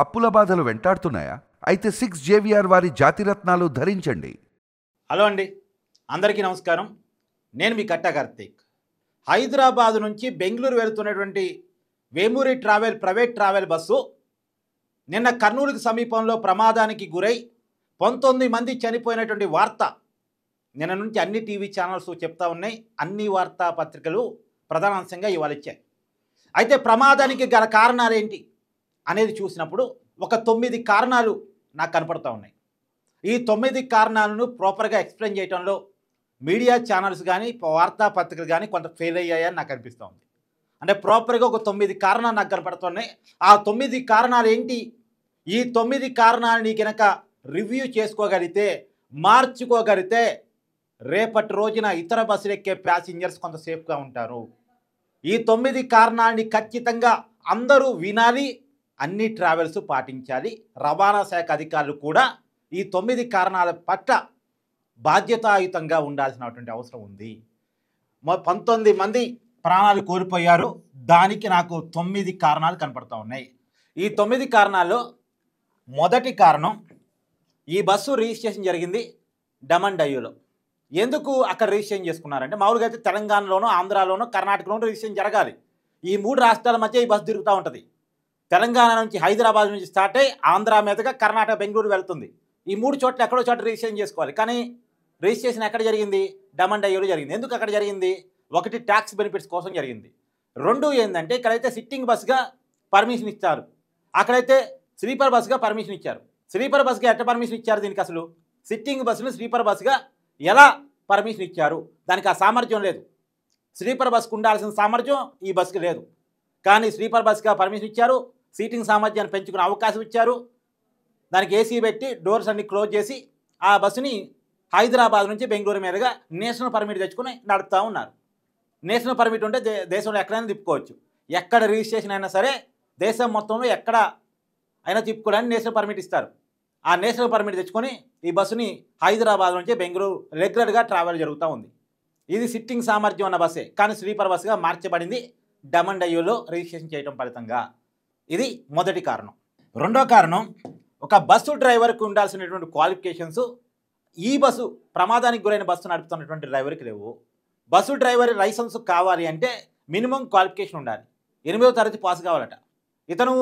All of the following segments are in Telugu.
అప్పుల బాధలు వెంటాడుతున్నాయా? అయితే 6 జేవిఆర్ వారి జాతిరత్నాలు ధరించండి. హలో అండి, అందరికీ నమస్కారం. నేను మీ కట్టా కార్తీక్. హైదరాబాద్ నుంచి బెంగళూరు వెళుతున్నటువంటి వేమూరి ప్రైవేట్ ట్రావెల్ బస్సు నిన్న కర్నూలుకు సమీపంలో ప్రమాదానికి గురై 19 మంది చనిపోయినటువంటి వార్త నిన్న నుంచి అన్ని టీవీ ఛానల్స్ చెప్తా ఉన్నాయి. అన్ని వార్తాపత్రికలు ప్రధానాంశంగా ఇవాళ ఇచ్చాయి. అయితే ప్రమాదానికి గల కారణాలు ఏంటి అనేది చూసినప్పుడు ఒక 9 కారణాలు నాకు కనపడుతూ ఉన్నాయి. ఈ 9 కారణాలను ప్రాపర్గా ఎక్స్ప్లెయిన్ చేయడంలో మీడియా ఛానల్స్ కానీ వార్తాపత్రికలు కానీ కొంత ఫెయిల్ అయ్యాయని నాకు అనిపిస్తూ ఉంది. అంటే ప్రాపర్గా ఒక 9 కారణాలు నాకు కనపడుతున్నాయి. ఆ 9 కారణాలు ఏంటి? ఈ 9 కారణాలని కనుక రివ్యూ చేసుకోగలిగితే, మార్చుకోగలిగితే రేపటి రోజున ఇతర బస్సులు ఎక్కే ప్యాసింజర్స్ కొంత సేఫ్గా ఉంటారు. ఈ 9 కారణాలని ఖచ్చితంగా అందరూ వినాలి, అన్ని ట్రావెల్స్ పాటించాలి. రవాణా శాఖ అధికారులు కూడా ఈ 9 కారణాల పట్ల బాధ్యతాయుతంగా ఉండాల్సినటువంటి అవసరం ఉంది. 19 మంది ప్రాణాలు కోల్పోయారు. దానికి నాకు 9 కారణాలు కనపడుతూ ఉన్నాయి. ఈ 9 కారణాల్లో మొదటి కారణం, ఈ బస్సు రిజిస్ట్రేషన్ జరిగింది డమన్ డయ్యూలో. ఎందుకు అక్కడ రిజిస్ట్రేషన్ చేసుకున్నారంటే, మామూలుగా అయితే తెలంగాణలోనూ, ఆంధ్రాలోనూ, కర్ణాటకలోనూ రిజిస్ట్రేషన్ జరగాలి. ఈ 3 రాష్ట్రాల మధ్య ఈ బస్సు తిరుగుతూ ఉంటుంది. తెలంగాణ నుంచి, హైదరాబాద్ నుంచి స్టార్ట్ అయ్యి ఆంధ్ర మీదుగా కర్ణాటక, బెంగళూరు వెళ్తుంది. ఈ 3 చోట్ల ఎక్కడో చోట రిజిస్ట్రేషన్ చేసుకోవాలి. కానీ రిజిస్ట్రేషన్ ఎక్కడ జరిగింది? డమన్ డయ్యూలో జరిగింది. ఎందుకు అక్కడ జరిగింది? ఒకటి, ట్యాక్స్ బెనిఫిట్స్ కోసం జరిగింది. 2 ఏంటంటే, ఇక్కడైతే సిట్టింగ్ బస్సుగా పర్మిషన్ ఇచ్చారు, అక్కడైతే స్లీపర్ బస్సుగా పర్మిషన్ ఇచ్చారు. స్లీపర్ బస్సుగా ఎట్లా పర్మిషన్ ఇచ్చారు? దీనికి అసలు సిట్టింగ్ బస్సును స్లీపర్ బస్సుగా ఎలా పర్మిషన్ ఇచ్చారు? దానికి ఆ సామర్థ్యం లేదు. స్లీపర్ బస్సుకు ఉండాల్సిన సామర్థ్యం ఈ బస్సుకి లేదు. కానీ స్లీపర్ బస్సుగా పర్మిషన్ ఇచ్చారు, సీటింగ్ సామర్థ్యాన్ని పెంచుకునే అవకాశం ఇచ్చారు. దానికి ఏసీ పెట్టి డోర్స్ అన్ని క్లోజ్ చేసి ఆ బస్సుని హైదరాబాద్ నుంచి బెంగళూరు మీదుగా నేషనల్ పర్మిట్ తెచ్చుకొని నడుపుతూ ఉన్నారు. నేషనల్ పర్మిట్ ఉంటే దేశంలో ఎక్కడైనా తిప్పుకోవచ్చు. ఎక్కడ రిజిస్ట్రేషన్ అయినా సరే దేశం మొత్తంలో ఎక్కడ అయినా తిప్పుకోవడానికి నేషనల్ పర్మిట్ ఇస్తారు. ఆ నేషనల్ పర్మిట్ తెచ్చుకొని ఈ బస్సుని హైదరాబాద్ నుంచి బెంగళూరు రెగ్యులర్గా ట్రావెల్ జరుగుతూ ఉంది. ఇది సిట్టింగ్ సామర్థ్యం ఉన్న బస్సే, కానీ స్లీపర్ బస్సుగా మార్చబడింది డమన్ డయ్యూలో రిజిస్ట్రేషన్ చేయడం ఫలితంగా. ఇది మొదటి కారణం. రెండో కారణం, ఒక బస్సు డ్రైవర్కి ఉండాల్సినటువంటి క్వాలిఫికేషన్స్ ఈ బస్సు ప్రమాదానికి గురైన బస్సు నడుపుతున్నటువంటి డ్రైవర్కి లేవు. బస్సు డ్రైవర్ లైసెన్స్ కావాలి అంటే మినిమం క్వాలిఫికేషన్ ఉండాలి. 8వ తరగతి పాస్ కావాలట. ఇతను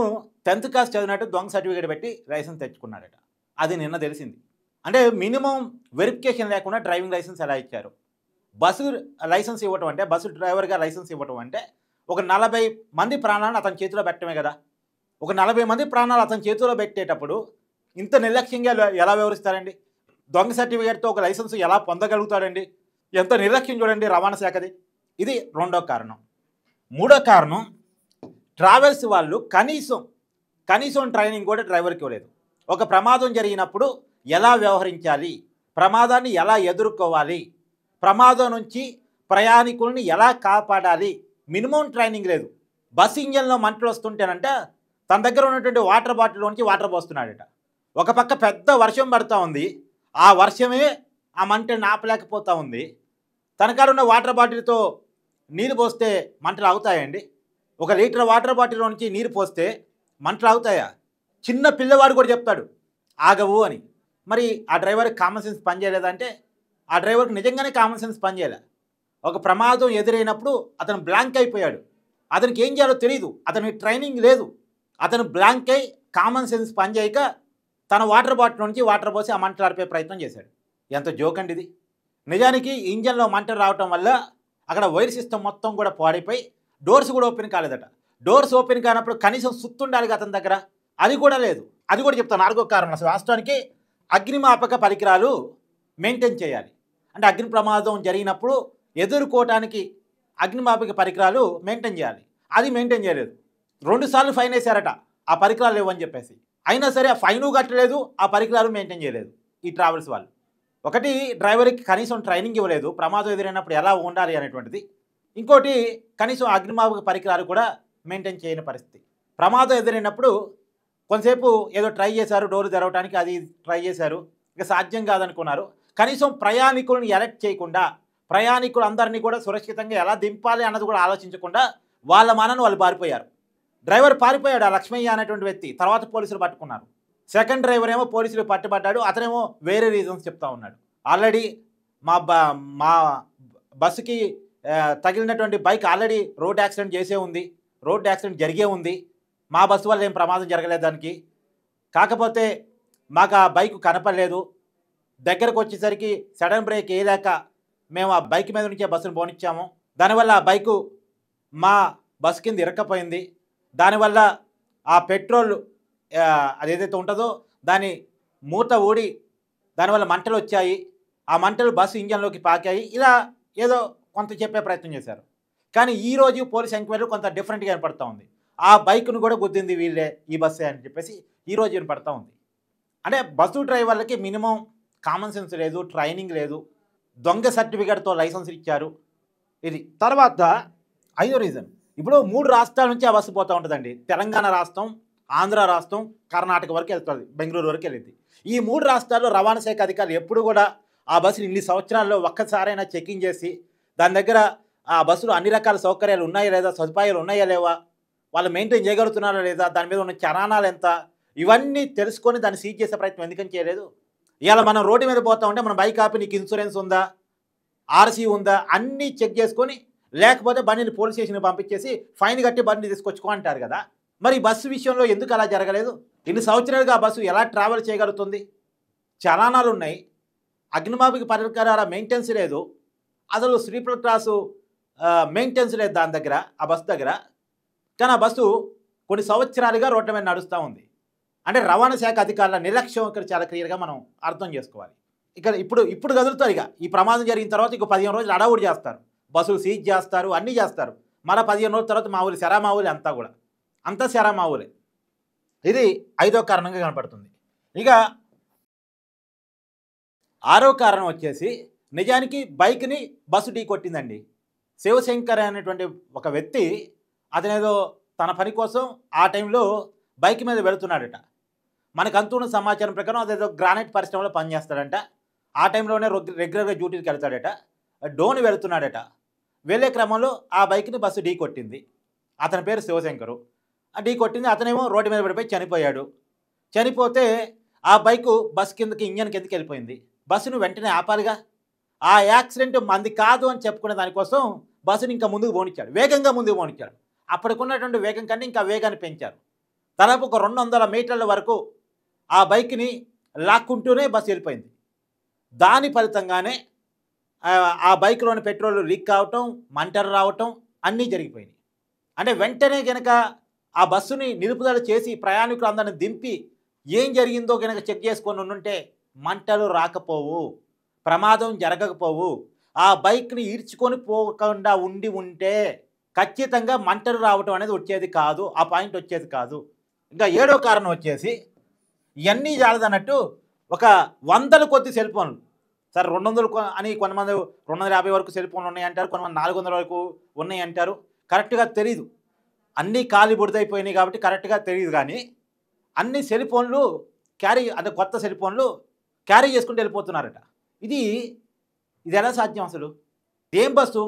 10th క్లాస్ చదివినట్టు దొంగ సర్టిఫికేట్ పెట్టి లైసెన్స్ తెచ్చుకున్నాడట. అది నిన్న తెలిసింది. అంటే మినిమం వెరిఫికేషన్ లేకుండా డ్రైవింగ్ లైసెన్స్ ఎలా ఇచ్చారు? బస్సు లైసెన్స్ ఇవ్వటం అంటే, బస్సు డ్రైవర్గా లైసెన్స్ ఇవ్వటం అంటే ఒక 40 మంది ప్రాణాలను అతని చేతిలో పెట్టడమే కదా. ఒక 40 మంది ప్రాణాలు అతని చేతిలో పెట్టేటప్పుడు ఇంత నిర్లక్ష్యంగా ఎలా వ్యవహరిస్తారండి? దొంగ సర్టిఫికేట్తో ఒక లైసెన్స్ ఎలా పొందగలుగుతాడండి? ఎంత నిర్లక్ష్యం చూడండి రవాణా శాఖది. ఇది రెండో కారణం. మూడో కారణం, ట్రావెల్స్ వాళ్ళు కనీసం ట్రైనింగ్ కూడా డ్రైవర్కి ఇవ్వలేదు. ఒక ప్రమాదం జరిగినప్పుడు ఎలా వ్యవహరించాలి, ప్రమాదాన్ని ఎలా ఎదుర్కోవాలి, ప్రమాదం నుంచి ప్రయాణికుల్ని ఎలా కాపాడాలి, మినిమం ట్రైనింగ్ లేదు. బస్ ఇంజన్లో మంటలు వస్తుంటేనంట తన దగ్గర ఉన్నటువంటి వాటర్ బాటిల్లోంచి వాటర్ పోస్తున్నాడట. ఒక పక్క పెద్ద వర్షం పడుతూ ఉంది, ఆ వర్షమే ఆ మంటని ఆపలేకపోతూ ఉంది. తన కాడ ఉన్న వాటర్ బాటిల్తో నీరు పోస్తే మంటలు ఆగుతాయండి? 1 లీటర్ వాటర్ బాటిల్లో నుంచి నీరు పోస్తే మంటలు ఆగుతాయా? చిన్న పిల్లవాడు కూడా చెప్తాడు ఆగవు అని. మరి ఆ డ్రైవర్కి కామన్ సెన్స్ పనిచేయలేదంటే, ఆ డ్రైవర్కి నిజంగానే కామన్ సెన్స్ పనిచేయలే. ఒక ప్రమాదం ఎదురైనప్పుడు అతను బ్లాంక్ అయిపోయాడు. అతనికి ఏం చేయాలో తెలియదు, అతనికి ట్రైనింగ్ లేదు. అతను బ్లాంక్ అయి కామన్ సెన్స్ పనిచేయక తన వాటర్ బాటిల్ నుంచి వాటర్ పోసి ఆ మంటలు ఆర్పే ప్రయత్నం చేశాడు. ఎంత జోక్ అండి ఇది. నిజానికి ఇంజన్లో మంటలు రావటం వల్ల అక్కడ వైర్ సిస్టమ్ మొత్తం కూడా పాడైపోయి డోర్స్ కూడా ఓపెన్ కాలేదట. డోర్స్ ఓపెన్ కానప్పుడు కనీసం సుత్తుండాలి అతని దగ్గర, అది కూడా లేదు. అది కూడా చెప్తాను. 4వ కారణం, అసలు రాష్ట్రానికి అగ్నిమాపక పరికరాలు మెయింటైన్ చేయాలి. అంటే అగ్ని ప్రమాదం జరిగినప్పుడు ఎదుర్కోవటానికి అగ్నిమాపక పరికరాలు మెయింటైన్ చేయాలి. అది మెయింటైన్ చేయలేదు. 2 సార్లు ఫైన్ వేశారట ఆ పరికరాలు లేవని చెప్పేసి. అయినా సరే ఆ ఫైను కట్టలేదు, ఆ పరికరాలు మెయింటైన్ చేయలేదు ఈ ట్రావెల్స్ వాళ్ళు. ఒకటి, డ్రైవర్కి కనీసం ట్రైనింగ్ ఇవ్వలేదు, ప్రమాదం ఎదురైనప్పుడు ఎలా ఉండాలి అనేటువంటిది. ఇంకోటి, కనీసం అగ్నిమాపక పరికరాలు కూడా మెయింటైన్ చేయని పరిస్థితి. ప్రమాదం ఎదురైనప్పుడు కొంతసేపు ఏదో ట్రై చేశారు, డోర్ తెరవడానికి అది ట్రై చేశారు, ఇక సాధ్యం కాదనుకున్నారు. కనీసం ప్రయాణికులను అలర్ట్ చేయకుండా, ప్రయాణికులు అందరినీ కూడా సురక్షితంగా ఎలా దింపాలి అన్నది కూడా ఆలోచించకుండా వాళ్ళ మనను వాళ్ళు పారిపోయారు. డ్రైవర్ పారిపోయాడు, ఆ లక్ష్మయ్య అనేటువంటి వ్యక్తి. తర్వాత పోలీసులు పట్టుకున్నారు. సెకండ్ డ్రైవర్ ఏమో పోలీసులు పట్టుబడ్డాడు. అతనేమో వేరే రీజన్స్ చెప్తా ఉన్నాడు. ఆల్రెడీ మా బస్సుకి తగిలినటువంటి బైక్ ఆల్రెడీ రోడ్ యాక్సిడెంట్ చేసే ఉంది, రోడ్ యాక్సిడెంట్ జరిగే ఉంది. మా బస్సు వల్ల ఏం ప్రమాదం జరగలేదు దానికి. కాకపోతే మాకు ఆ బైక్ కనపడలేదు. దగ్గరకు వచ్చేసరికి సడన్ బ్రేక్ వేయలేక మేము ఆ బైక్ మీద నుంచే బస్సును పోనిచ్చాము. దానివల్ల ఆ బైకు మా బస్సు కింద ఇరక్కపోయింది. దానివల్ల ఆ పెట్రోల్ అదేదైతే ఉంటుందో దాని మూత ఊడి దానివల్ల మంటలు వచ్చాయి. ఆ మంటలు బస్సు ఇంజన్లోకి పాకాయి. ఇలా ఏదో కొంత చెప్పే ప్రయత్నం చేశారు. కానీ ఈరోజు పోలీస్ ఎంక్వైరీ కొంత డిఫరెంట్గా వినపడతా ఉంది. ఆ బైక్ను కూడా గుద్దింది వీళ్ళే, ఈ బస్సే అని చెప్పేసి ఈరోజు వినపడతా ఉంది. అంటే బస్సు డ్రైవర్లకి మినిమం కామన్ సెన్స్ లేదు, ట్రైనింగ్ లేదు, దొంగ సర్టిఫికేట్తో లైసెన్స్ ఇచ్చారు. ఇది తర్వాత 5వ రీజన్, ఇప్పుడు 3 రాష్ట్రాల నుంచి ఆ బస్సు పోతూ ఉంటుందండి. తెలంగాణ రాష్ట్రం, ఆంధ్ర రాష్ట్రం, కర్ణాటక వరకు వెళ్తుంది, బెంగళూరు వరకు వెళ్ళింది. ఈ 3 రాష్ట్రాల్లో రవాణా శాఖ అధికారులు ఎప్పుడు కూడా ఆ బస్సులు ఇన్ని సంవత్సరాల్లో ఒక్కసారైనా చెకింగ్ చేసి దాని దగ్గర ఆ బస్సులో అన్ని రకాల సౌకర్యాలు ఉన్నాయా లేదా, సదుపాయాలు ఉన్నాయా లేవా, వాళ్ళు మెయింటైన్ చేయగలుగుతున్నారా లేదా, దాని మీద ఉన్న చలానాలు ఎంత, ఇవన్నీ తెలుసుకొని దాన్ని సీజ్ చేసే ప్రయత్నం ఎందుకని చేయలేదు? ఇవాళ మనం రోడ్డు మీద పోతా ఉంటే మన బైక్ ఆపి నీకు ఇన్సూరెన్స్ ఉందా, ఆర్సీ ఉందా, అన్నీ చెక్ చేసుకొని, లేకపోతే బండిని పోలీస్ స్టేషన్కి పంపించేసి ఫైన్ కట్టి బండిని తీసుకొచ్చుకో అంటారు కదా. మరి బస్సు విషయంలో ఎందుకు అలా జరగలేదు? ఇన్ని సంవత్సరాలుగా ఆ బస్సు ఎలా ట్రావెల్ చేయగలుగుతుంది? చలానాలు ఉన్నాయి, అగ్నిమాపక పరికరాల మెయింటెనెన్స్ లేదు, అసలు స్లీపర్ క్లాసు మెయింటెనెన్స్ లేదు దాని దగ్గర, ఆ బస్సు దగ్గర. కానీ ఆ బస్సు కొన్ని సంవత్సరాలుగా రోడ్ల మీద నడుస్తూ ఉంది. అంటే రవాణా శాఖ అధికారుల నిర్లక్ష్యం ఇక్కడ చాలా క్లియర్గా మనం అర్థం చేసుకోవాలి. ఇక్కడ ఇప్పుడు కదులుతారు. ఇక ఈ ప్రమాదం జరిగిన తర్వాత ఇంకో 15 రోజులు అడవుడు చేస్తారు, బస్సులు సీజ్ చేస్తారు, అన్నీ చేస్తారు. మళ్ళీ 15 రోజుల తర్వాత మామూలు శరా మామూలే, అంతా శరా మామూలే. ఇది 5వ కారణంగా కనపడుతుంది. ఇక 6వ కారణం వచ్చేసి నిజానికి బైక్ని బస్సు ఢీ కొట్టిందండి. శివశంకర్ అనేటువంటి ఒక వ్యక్తి, అతనేదో తన పని కోసం ఆ టైంలో బైక్ మీద వెళుతున్నాడట. మనకు అంతున్న సమాచారం ప్రకారం అదేదో గ్రానైట్ పరిశ్రమలో పనిచేస్తాడంట. ఆ టైంలోనే రెగ్యులర్గా డ్యూటీకి వెళ్తాడట. డోన్ వెళుతున్నాడట. వెళ్ళే క్రమంలో ఆ బైక్ని బస్సు ఢీ కొట్టింది. అతని పేరు శివశంకరు. ఆ ఢీ కొట్టింది, అతనేమో రోడ్డు మీద పడిపోయి చనిపోయాడు. చనిపోతే ఆ బైకు బస్సు కిందకి, ఇంజన్ కిందకి వెళ్ళిపోయింది. బస్సును వెంటనే ఆపాలిగా. ఆ యాక్సిడెంట్ మంది కాదు అని చెప్పుకునే దానికోసం బస్సుని ఇంకా ముందుకు పోనిచ్చాడు, వేగంగా ముందుకు పోనిచ్చాడు. అప్పటికున్నటువంటి వేగం కంటే ఇంకా వేగాన్ని పెంచారు. దాదాపు ఒక 200 మీటర్ల వరకు ఆ బైక్ని లాక్కుంటూనే బస్సు వెళ్ళిపోయింది. దాని ఫలితంగానే ఆ బైక్లోని పెట్రోల్ లీక్ కావటం, మంటలు రావటం అన్నీ జరిగిపోయినాయి. అంటే వెంటనే కనుక ఆ బస్సుని నిలుపుదల చేసి ప్రయాణికులందరిని దింపి ఏం జరిగిందో కనుక చెక్ చేసుకొని ఉంటే మంటలు రాకపోవు, ప్రమాదం జరగకపోవు. ఆ బైక్ని ఈడ్చుకొని పోకుండా ఉంటే ఖచ్చితంగా మంటలు రావటం అనేది వచ్చేది కాదు, ఆ పాయింట్ వచ్చేది కాదు. ఇంకా 7వ కారణం వచ్చేసి ఇవన్నీ జాలదన్నట్టు ఒక 100 కొద్ది సెల్ ఫోన్లు సార్, 200 అని కొంతమంది 250 వరకు సెల్ ఫోన్లు ఉన్నాయంటారు, కొంతమంది 400 వరకు ఉన్నాయి అంటారు. కరెక్ట్గా తెలియదు, అన్నీ ఖాళీ బుడిదైపోయినాయి కాబట్టి కరెక్ట్గా తెలియదు. కానీ అన్ని సెల్ ఫోన్లు అంటే కొత్త సెల్ ఫోన్లు క్యారీ చేసుకుంటూ వెళ్ళిపోతున్నారట. ఇది ఎలా సాధ్యం అసలు? ఏం బస్సు?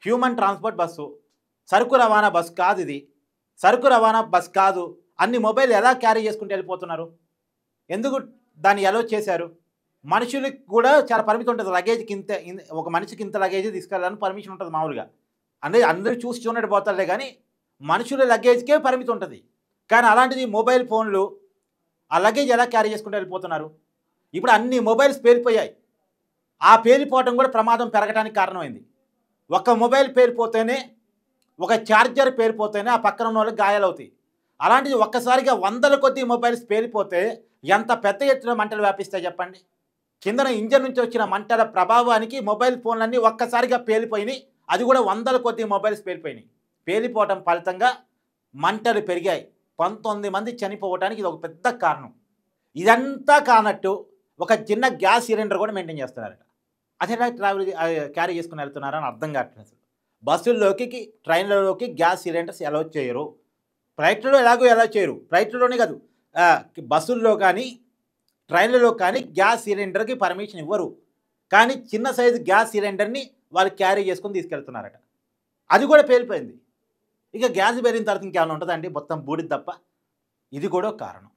హ్యూమన్ ట్రాన్స్పోర్ట్ బస్సు, సరుకు రవాణా బస్సు కాదు ఇది. సరుకు రవాణా బస్సు కాదు. అన్ని మొబైల్ ఎలా క్యారీ చేసుకుంటూ వెళ్ళిపోతున్నారు? ఎందుకు దాన్ని ఎలా చేశారు? మనుషులకు కూడా చాలా పరిమితి ఉంటుంది. లగేజ్కి ఇంత, ఒక మనిషికి ఇంత లగేజ్ తీసుకెళ్ళాలని పర్మిషన్ ఉంటుంది మామూలుగా. అందరూ చూసినట్టు పోతారులే, కానీ మనుషుల లగేజ్కే పరిమితి ఉంటుంది. కానీ అలాంటిది మొబైల్ ఫోన్లు ఆ లగేజ్ ఎలా క్యారీ చేసుకుంటూ వెళ్ళిపోతున్నారు? ఇప్పుడు అన్ని మొబైల్స్ పేలిపోయాయి. ఆ పేలిపోవటం కూడా ప్రమాదం పెరగడానికి కారణమైంది. ఒక మొబైల్ పేలిపోతేనే, ఒక ఛార్జర్ పేలిపోతేనే ఆ పక్కన ఉన్న వాళ్ళకి గాయాలవుతాయి. అలాంటిది ఒక్కసారిగా 100 కొద్ది మొబైల్స్ పేలిపోతే ఎంత పెద్ద ఎత్తున మంటలు వ్యాపిస్తాయి చెప్పండి. కిందన ఇంజన్ నుంచి వచ్చిన మంటల ప్రభావానికి మొబైల్ ఫోన్లన్నీ ఒక్కసారిగా పేలిపోయినాయి. అది కూడా 100 కొద్ది మొబైల్స్ పేలిపోయినాయి. పేలిపోవటం ఫలితంగా మంటలు పెరిగాయి. 19 మంది చనిపోవడానికి ఇది ఒక పెద్ద కారణం. ఇదంతా కానట్టు ఒక చిన్న గ్యాస్ సిలిండర్ కూడా మెయింటైన్ చేస్తున్నారట. అది ఎలా క్యారీ చేసుకుని వెళ్తున్నారని అర్థం కావట్లేదు. బస్సుల్లోకి, ట్రైన్లలోకి గ్యాస్ సిలిండర్స్ ఎలా చేయరు? ఫ్లైట్లలో ఎలా చేయరు? ఫ్లైట్లలోనే కాదు, బస్సుల్లో కానీ ట్రైన్లలో కానీ గ్యాస్ సిలిండర్కి పర్మిషన్ ఇవ్వరు. కానీ చిన్న సైజు గ్యాస్ సిలిండర్ని వాళ్ళు క్యారీ చేసుకొని తీసుకెళ్తున్నారట. అది కూడా పేలిపోయింది. ఇక గ్యాస్ పెరిగిన తర్వాత ఇంకేమైనా ఉంటుందండి, మొత్తం బూడిద తప్ప. ఇది కూడా ఒక కారణం,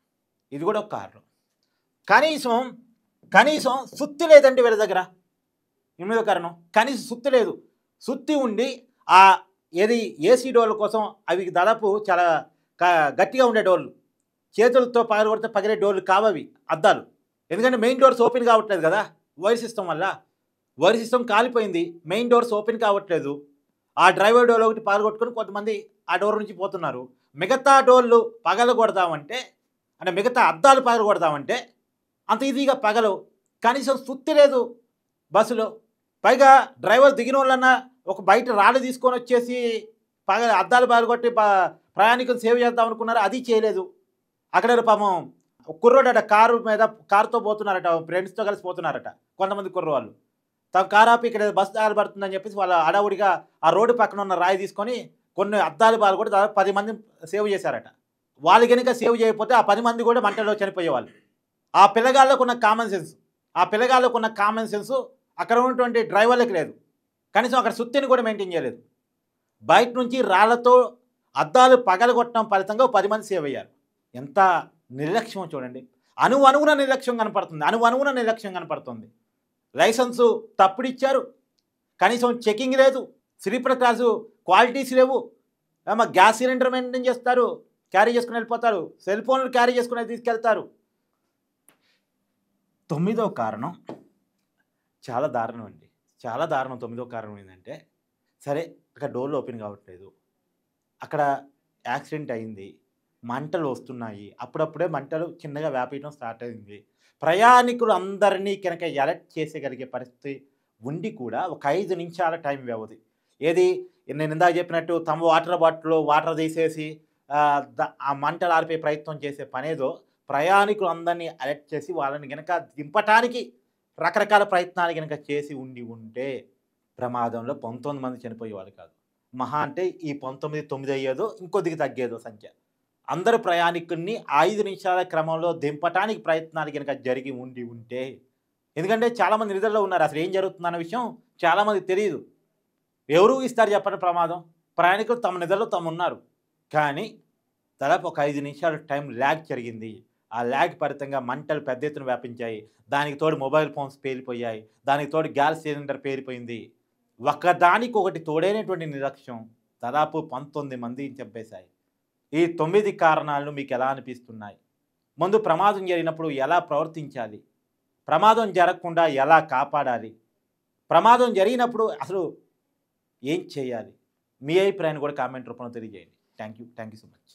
ఇది కూడా ఒక కారణం. కనీసం కనీసం సుత్తి లేదండి వీళ్ళ దగ్గర. ఎనిమిదో కారణం, కనీసం సుత్తి లేదు. సుత్తి ఉండి ఆ ఏది ఏసీ డోర్ల కోసం అవి దాదాపు చాలా గట్టిగా ఉండే డోర్లు, చేతులతో పగలగొడితే పగిలే డోర్లు కావవి అద్దాలు. ఎందుకంటే మెయిన్ డోర్స్ ఓపెన్ కావట్లేదు కదా వైర్ సిస్టమ్ వల్ల. వైర్ సిస్టమ్ కాలిపోయింది, మెయిన్ డోర్స్ ఓపెన్ కావట్లేదు. ఆ డ్రైవర్ డోర్ ఒకటి పగలగొట్టుకొని కొంతమంది ఆ డోర్ నుంచి పోతున్నారు. మిగతా డోర్లు పగలగొడదామంటే, అంటే మిగతా అద్దాలు పగలగొడదామంటే అంత ఈజీగా పగలవు. కనీసం సుత్తి లేదు బస్సులో. పైగా డ్రైవర్ దిగిన వాళ్ళన్నా ఒక బయట రాళ్ళు తీసుకొని వచ్చేసి అద్దాలు పగలగొట్టి ప్రయాణికులు సేవ్ చేద్దాం అనుకున్నారు, అది చేయలేదు. అక్కడ పాపం కుర్రోడట కారుతో పోతున్నారట, ఫ్రెండ్స్తో కలిసి పోతున్నారట కొంతమంది కుర్రవాళ్ళు. తమ కారు ఆపి ఇక్కడ బస్సు దారి పడుతుందని చెప్పేసి వాళ్ళ అడవుడిగా ఆ రోడ్డు పక్కన ఉన్న రాయి తీసుకొని కొన్ని అద్దాలు పగలగొట్టి దాదాపు 10 మంది సేవ్ చేశారట. వాళ్ళు కనుక సేవ్ చేయకపోతే ఆ 10 మంది కూడా మంటలో చనిపోయేవాళ్ళు. ఆ పిల్లగాళ్ళకు ఉన్న కామన్ సెన్స్ అక్కడ ఉన్నటువంటి డ్రైవర్లకు లేదు. కనీసం అక్కడ సుత్తిని కూడా మెయింటైన్ చేయలేదు. బయట నుంచి రాళ్లతో అద్దాలు పగలగొట్టడం ఫలితంగా 10 మంది సేవ్ అయ్యారు. ఎంత నిర్లక్ష్యం చూడండి. అణువణువున నిర్లక్ష్యం కనపడుతుంది. లైసెన్సు తప్పుడిచ్చారు, కనీసం చెకింగ్ లేదు, స్లీపర్ క్లాసు క్వాలిటీస్ లేవు. గ్యాస్ సిలిండర్ మెయింటైన్ చేస్తారు, క్యారీ చేసుకుని వెళ్ళిపోతారు, సెల్ ఫోన్లు క్యారీ చేసుకుని తీసుకెళ్తారు. 9వ కారణం చాలా దారుణం అండి, చాలా దారుణం. 9వ కారణం ఏంటంటే, సరే అక్కడ డోర్లు ఓపెన్ కావట్లేదు, అక్కడ యాక్సిడెంట్ అయింది, మంటలు వస్తున్నాయి, అప్పుడప్పుడే మంటలు చిన్నగా వ్యాపించడం స్టార్ట్ అయింది. ప్రయాణికులు అందరినీ కనుక అలర్ట్ చేసేయగలిగే పరిస్థితి ఉండి కూడా ఒక 5 నిమిషాల టైం వ్యవధి. ఏది నేను ఇందాక చెప్పినట్టు తమ వాటర్ బాటిల్లో వాటర్ తీసేసి ఆ మంటలు ఆర్పే ప్రయత్నం చేసే పనేదో, ప్రయాణికులు అందరినీ అలర్ట్ చేసి వాళ్ళని కనుక దింపటానికి రకరకాల ప్రయత్నాలు కనుక చేసి ఉంటే ప్రమాదంలో 19 మంది చనిపోయేవాళ్ళు కాదు. మహా అంటే ఈ 19 9 అయ్యేదో, ఇంకొద్దిగా తగ్గేదో సంఖ్య. అందరు ప్రయాణికుల్ని 5 నిమిషాల క్రమంలో దింపటానికి ప్రయత్నాలు కనుక జరిగి ఉంటే, ఎందుకంటే చాలామంది నిద్రలో ఉన్నారు, అసలు ఏం జరుగుతుందన్న విషయం చాలామంది తెలియదు. ఎవరు ఇస్తారు చెప్పండి ప్రమాదం? ప్రయాణికులు తమ నిద్రలో ఉన్నారు. కానీ దాదాపు ఒక 5 నిమిషాలు టైం ల్యాగ్ జరిగింది. ఆ ల్యాగ్ ఫలితంగా మంటలు పెద్ద ఎత్తున వ్యాపించాయి. దానికి తోడు మొబైల్ ఫోన్స్ పేలిపోయాయి, దానికి తోడు గ్యాస్ సిలిండర్ పేలిపోయింది. ఒకదానికి ఒకటి తోడైనటువంటి నిర్లక్ష్యం దాదాపు 19 మందిని చంపేశాయి. ఈ 9 కారణాలను మీకు ఎలా అనిపిస్తున్నాయి? ముందు ప్రమాదం జరిగినప్పుడు ఎలా ప్రవర్తించాలి? ప్రమాదం జరగకుండా ఎలా కాపాడాలి? ప్రమాదం జరిగినప్పుడు అసలు ఏం చేయాలి? మీ అభిప్రాయాన్ని కూడా కామెంట్ రూపంలో తెలియజేయండి. Thank you so much.